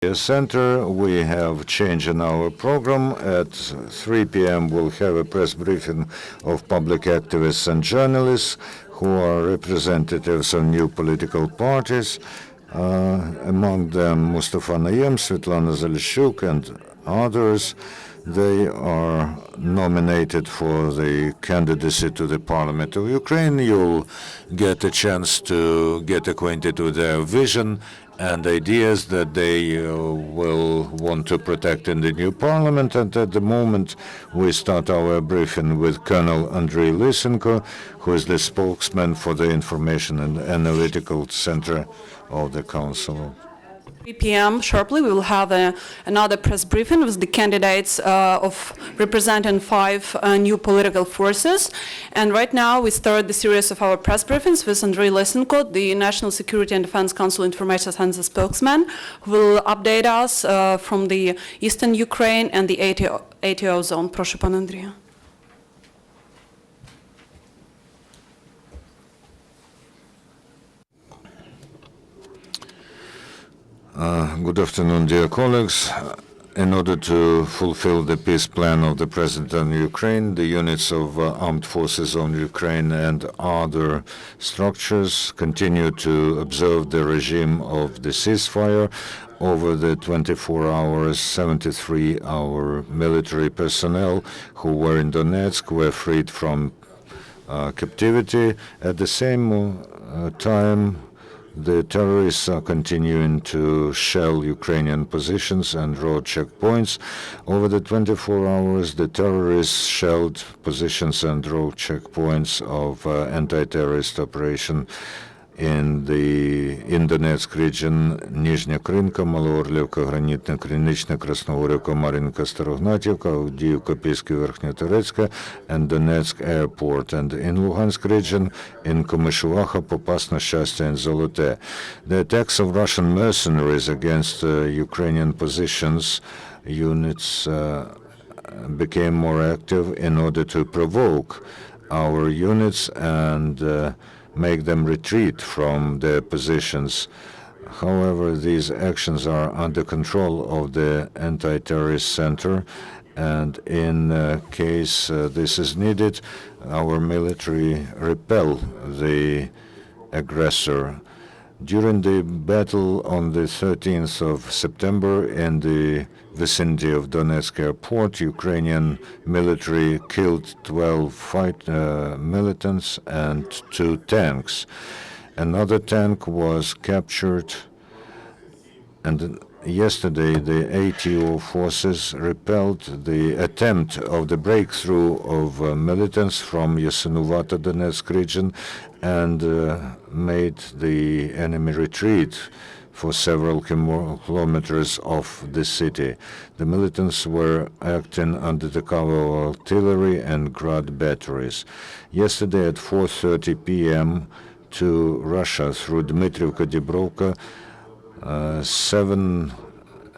Center. We have change in our program. At 3 p.m. we'll have a press briefing of public activists and journalists who are representatives of new political parties. Among them Mustafa Nayem, Svetlana Zalishuk, and others. They are nominated for the candidacy to the Parliament of Ukraine. You'll get a chance to get acquainted with their vision and ideas that they will want to protect in the new parliament. And at the moment, we start our briefing with Colonel Andriy Lysenko, who is the spokesman for the Information and Analytical Center of the Council. 3 p.m. sharply, we will have another press briefing with the candidates of representing 5 new political forces. And right now, we start the series of our press briefings with Andriy Lysenko, the National Security and Defense Council Information Center spokesman, who will update us from the eastern Ukraine and the ATO zone. Прошу, пан Андрій. Good afternoon, dear colleagues. In order to fulfill the peace plan of the President of Ukraine, the units of armed forces on Ukraine and other structures continue to observe the regime of the ceasefire. Over the 24 hours, 73 military personnel who were in Donetsk were freed from captivity. At the same time, the terrorists are continuing to shell Ukrainian positions and road checkpoints. Over the 24 hours, the terrorists shelled positions and road checkpoints of anti-terrorist operation in the Donetsk region: Нижня Кринка, Малоорлівка, Гранітна, Кринична, Красногорівка, Мар'їнка, Старогнатівка, Авдіївка, Піски, Верхньоторецька, and Donetsk airport. And in Luhansk region, in Komishуваcha, Popasna, Shastya, and Zolote. The attacks of Russian mercenaries against Ukrainian positions units became more active in order to provoke our units and make them retreat from their positions. However, these actions are under control of the anti-terrorist center, and in case this is needed, our military repel the aggressor. During the battle on the 13th of September in the vicinity of Donetsk airport, Ukrainian military killed 12 militants and 2 tanks. Another tank was captured, and yesterday the ATO forces repelled the attempt of the breakthrough of militants from Yasinuvata Donetsk region and made the enemy retreat for several kilometers off the city. The militants were acting under the cover of artillery and Grad batteries. Yesterday at 4:30 p.m. to Russia through Dmitrievka, Dibrovka, 7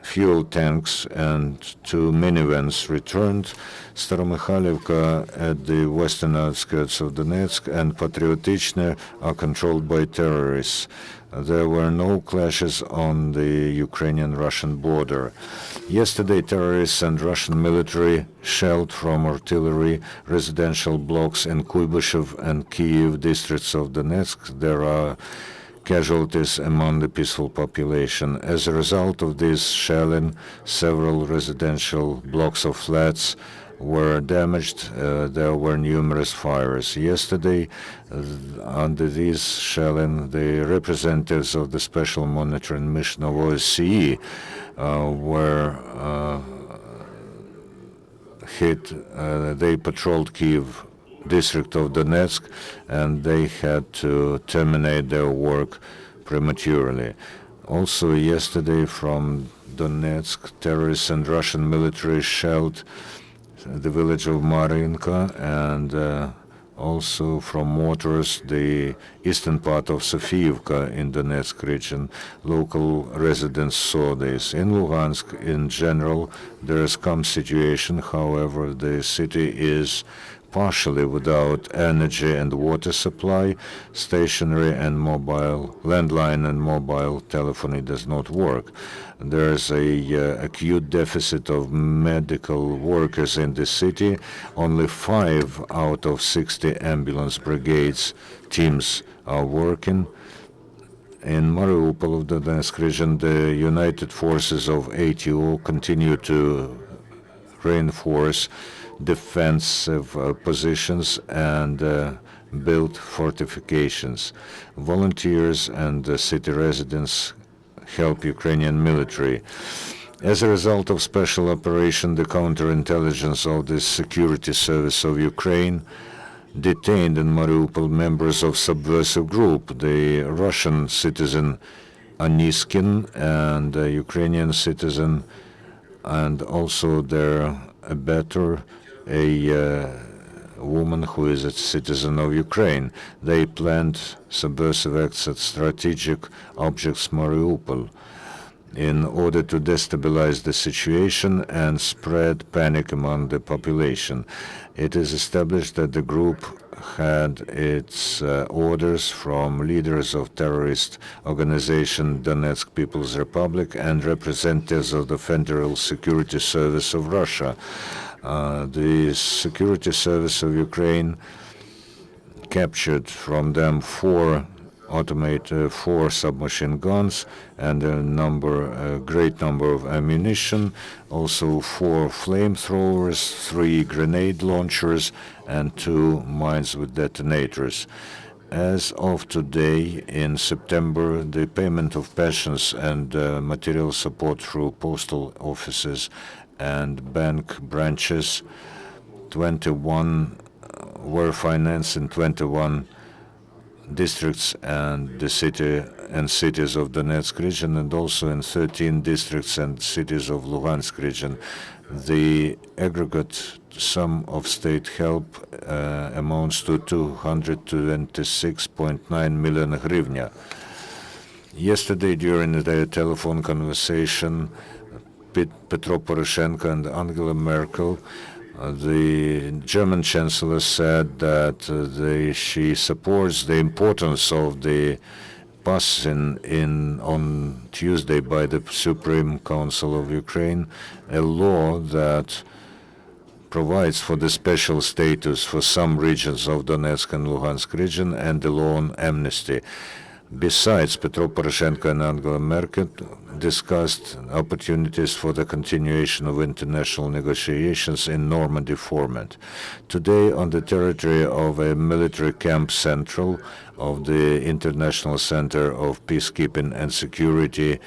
fuel tanks and 2 minivans returned. Staromykhailivka at the western outskirts of Donetsk and Patriotichne are controlled by terrorists. There were no clashes on the Ukrainian-Russian border. Yesterday, terrorists and Russian military shelled from artillery residential blocks in Kuybyshev and Kyiv districts of Donetsk. There are casualties among the peaceful population. As a result of this shelling, several residential blocks of flats were damaged. There were numerous fires. Yesterday, under this shelling, the representatives of the Special Monitoring Mission of OSCE were hit. They patrolled Kyiv district of Donetsk, and they had to terminate their work prematurely. Also yesterday from Donetsk, terrorists and Russian military shelled the village of Mar'inka, and also from mortars the eastern part of Sofiivka in Donetsk region. Local residents saw this. In Luhansk, in general, there is calm situation. However, the city is partially without energy and water supply. Stationary and mobile, landline and mobile telephony does not work. There's a acute deficit of medical workers in the city. Only 5 out of 60 ambulance brigades teams are working. In Mariupol of the Donetsk region, the United Forces of ATO continue to reinforce defensive positions and build fortifications. Volunteers and city residents help Ukrainian military. As a result of special operation, the counterintelligence of the Security Service of Ukraine detained in Mariupol members of subversive group, the Russian citizen Aniskin and the Ukrainian citizen, and also their abettor, a woman who is a citizen of Ukraine. They planned subversive acts at strategic objects Mariupol in order to destabilize the situation and spread panic among the population. It is established that the group had its orders from leaders of terrorist organization Donetsk People's Republic and representatives of the Federal Security Service of Russia. The Security Service of Ukraine captured from them 4 submachine guns and a great number of ammunition, also 4 flamethrowers, 3 grenade launchers, and 2 mines with detonators. As of today, in September, the payment of pensions and material support through postal offices and bank branches, 21 were financed in 21 districts and the city and cities of Donetsk region, and also in 13 districts and cities of Luhansk region. The aggregate sum of state help amounts to 226.9 million hryvnia. Yesterday, during the telephone conversation, Petro Poroshenko and Angela Merkel, the German Chancellor, said that she supports the importance of the passing on Tuesday by the Supreme Council of Ukraine a law that provides for the special status for some regions of Donetsk and Luhansk region and the law on amnesty. Besides, Petro Poroshenko and Angela Merkel discussed opportunities for the continuation of international negotiations in Normandy format. Today, on the territory of a military camp central of the International Center of Peacekeeping and Security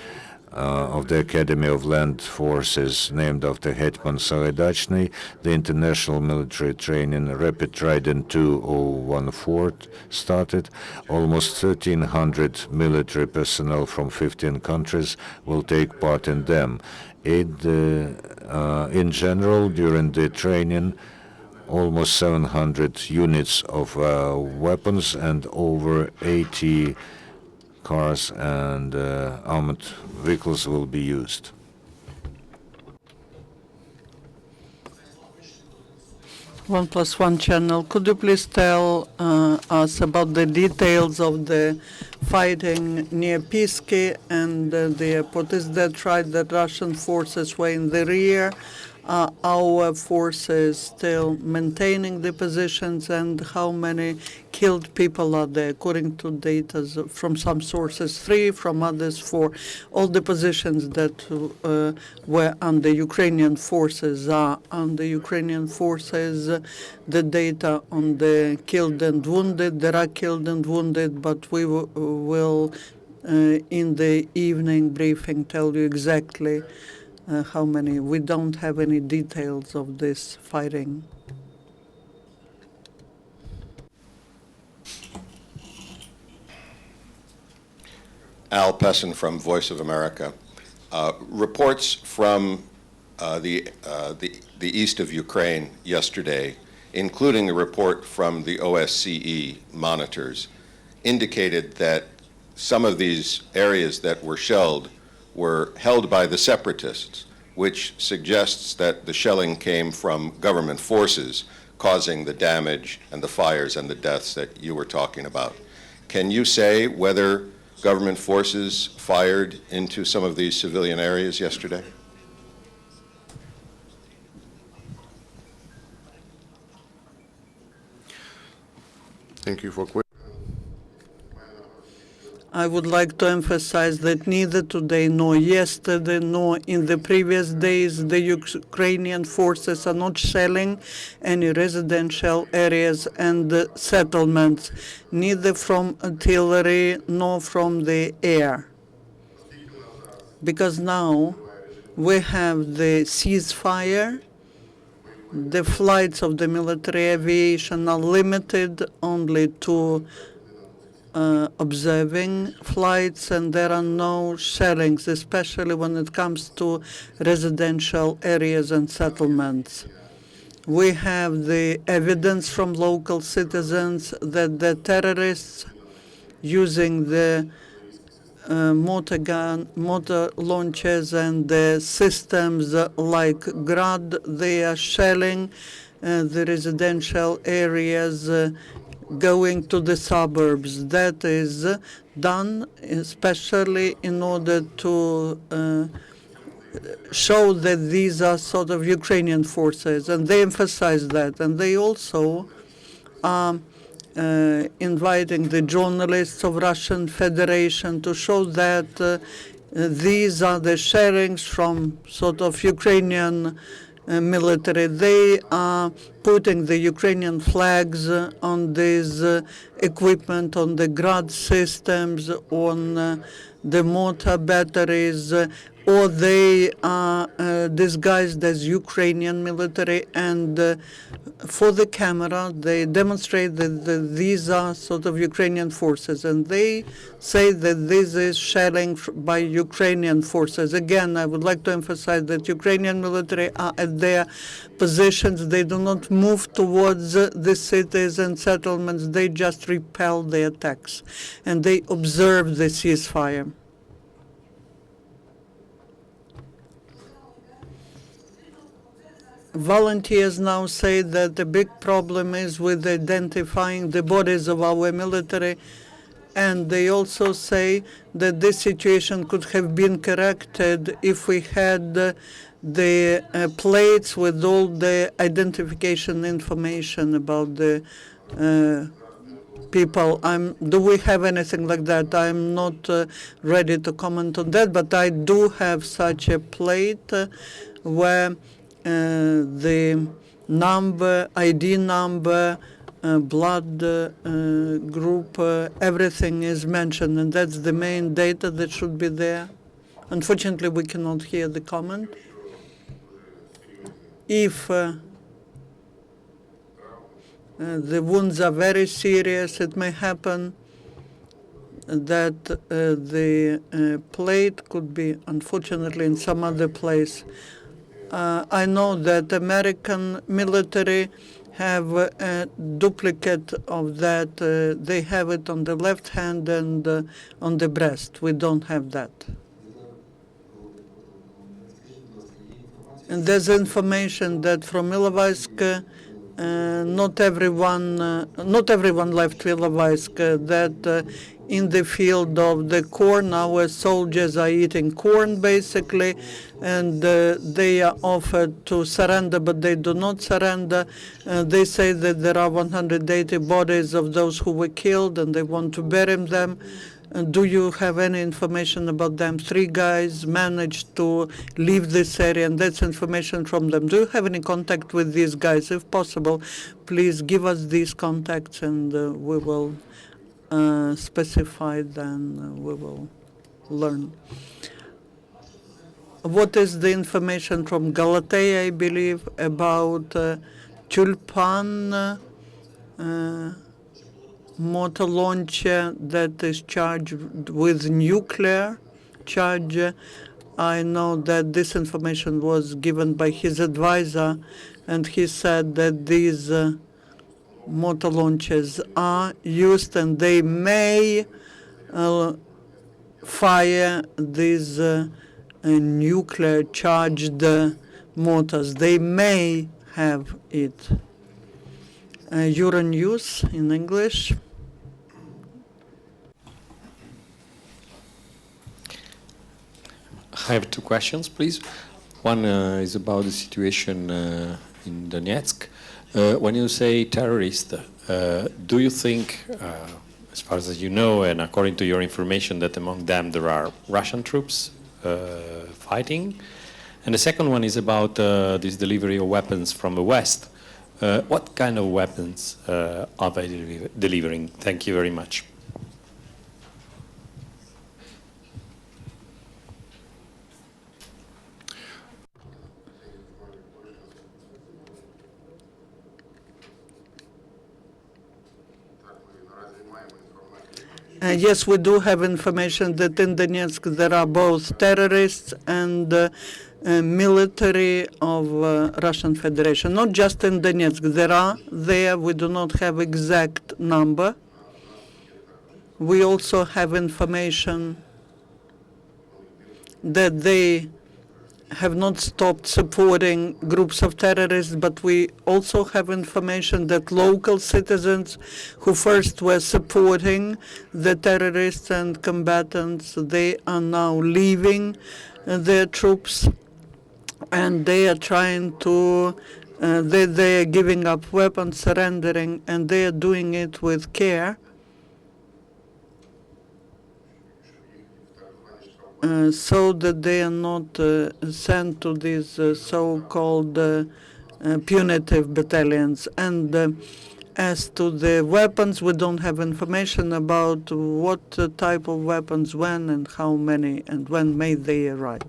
of the Academy of Land Forces, named after Hetman Sagaidatchny, the international military training Rapid Trident 2014 started. Almost 1,300 military personnel from 15 countries will take part in them. In general, during the training, almost 700 units of weapons and over 80 cars and armored vehicles will be used. One plus one channel. Could you please tell us about the details of the fighting near Pisky and the airport? Is that right that Russian forces were in the rear? Our forces still maintaining the positions, and how many killed people are there? According to data from some sources, 3, from others 4. All the positions that were under Ukrainian forces are under Ukrainian forces. The data on the killed and wounded, there are killed and wounded, but we will in the evening briefing tell you exactly how many. We don't have any details of this fighting. Al Pessin from Voice of America. Reports from the east of Ukraine yesterday, including a report from the OSCE monitors, indicated that some of these areas that were shelled were held by the separatists, which suggests that the shelling came from government forces causing the damage and the fires and the deaths that you were talking about. Can you say whether government forces fired into some of these civilian areas yesterday? Thank you for question. I would like to emphasize that neither today nor yesterday nor in the previous days the Ukrainian forces are not shelling any residential areas and settlements, neither from artillery nor from the air. Because now we have the ceasefire, the flights of the military aviation are limited only to observing flights, and there are no shellings, especially when it comes to residential areas and settlements. We have the evidence from local citizens that the terrorists using the motor launchers and the systems like Grad, they are shelling the residential areas going to the suburbs. That is done especially in order to show that these are sort of Ukrainian forces, and they emphasize that. And they also are inviting the journalists of Russian Federation to show that these are the sharings from sort of Ukrainian military. They are putting the Ukrainian flags on this equipment, on the Grad systems, on the mortar batteries, or they are disguised as Ukrainian military, and for the camera they demonstrate that these are sort of Ukrainian forces, and they say that this is shelling by Ukrainian forces. Again, I would like to emphasize that Ukrainian military are at their positions. They do not move towards the cities and settlements. They just repel the attacks, and they observe the ceasefire. Volunteers now say that the big problem is with identifying the bodies of our military, and they also say that this situation could have been corrected if we had the plates with all the identification information about the people. Do we have anything like that? I'm not ready to comment on that, but I do have such a plate where the number, ID number, blood group, everything is mentioned, and that's the main data that should be there. Unfortunately, we cannot hear the comment. If the wounds are very serious, it may happen that the plate could be, unfortunately, in some other place. I know that American military have a duplicate of that. They have it on the left hand and on the breast. We don't have that. And there's information that from Ilovaisk, not everyone left Ilovaisk, that in the field of the corn, our soldiers are eating corn basically, and they are offered to surrender, but they do not surrender. They say that there are 180 bodies of those who were killed, and they want to bury them. Do you have any information about them? 3 guys managed to leave this area, and that's information from them. Do you have any contact with these guys? If possible, please give us these contacts, and we will specify, then we will learn. What is the information from Galatea, I believe, about Tulpan motor launcher that is charged with nuclear charge? I know that this information was given by his advisor, and he said that these motor launchers are used, and they may fire these nuclear charged motors. They may have it. Euronews in English. I have two questions, please. One is about the situation in Donetsk. When you say terrorist, do you think, as far as you know, and according to your information, that among them there are Russian troops fighting? And the second one is about this delivery of weapons from the West. What kind of weapons are they delivering? Thank you very much. Yes, we do have information that in Donetsk there are both terrorists and military of Russian Federation. Not just in Donetsk, there are there. We do not have exact number. We also have information that they have not stopped supporting groups of terrorists, but we also have information that local citizens who first were supporting the terrorists and combatants, they are now leaving their troops, and they are trying to, they are giving up weapons, surrendering, and they are doing it with care. So that they are not sent to these so-called punitive battalions. And as to the weapons, we don't have information about what type of weapons, when and how many, and when may they arrive.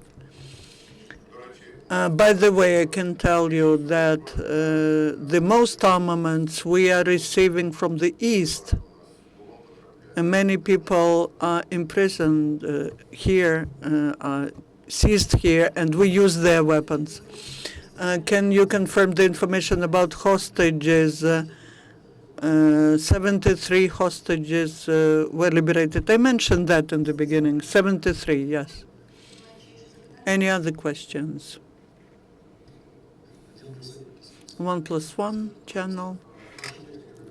By the way, I can tell you that the most armaments we are receiving from the East. And many people are imprisoned here, are seized here, and we use their weapons. Can you confirm the information about hostages? 73 hostages were liberated. I mentioned that in the beginning. 73, yes. Any other questions? 1+1 channel.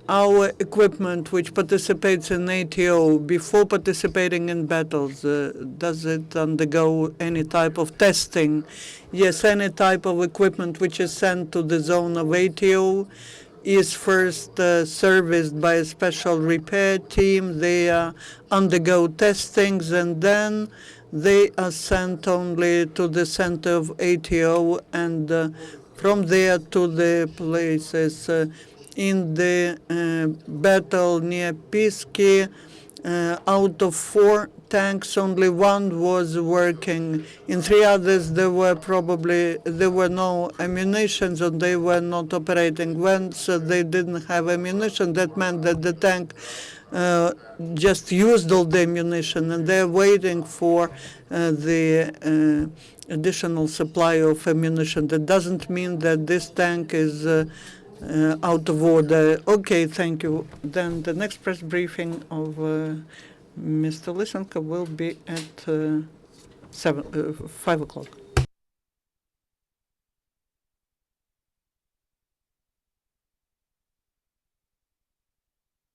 Our equipment which participates in ATO, before participating in battles, does it undergo any type of testing? Yes, any type of equipment which is sent to the zone of ATO is first serviced by a special repair team. They undergo testings, and then they are sent only to the center of ATO, and from there to the places. In the battle near Pisky, out of 4 tanks, only 1 was working. In 3 others, there were no ammunition, and they were not operating. Once they didn't have ammunition, that meant that the tank just used all the ammunition, and they're waiting for the additional supply of ammunition. That doesn't mean that this tank is out of order. Okay, thank you. Then the next press briefing of Mr. Lysenko will be at 5 o'clock.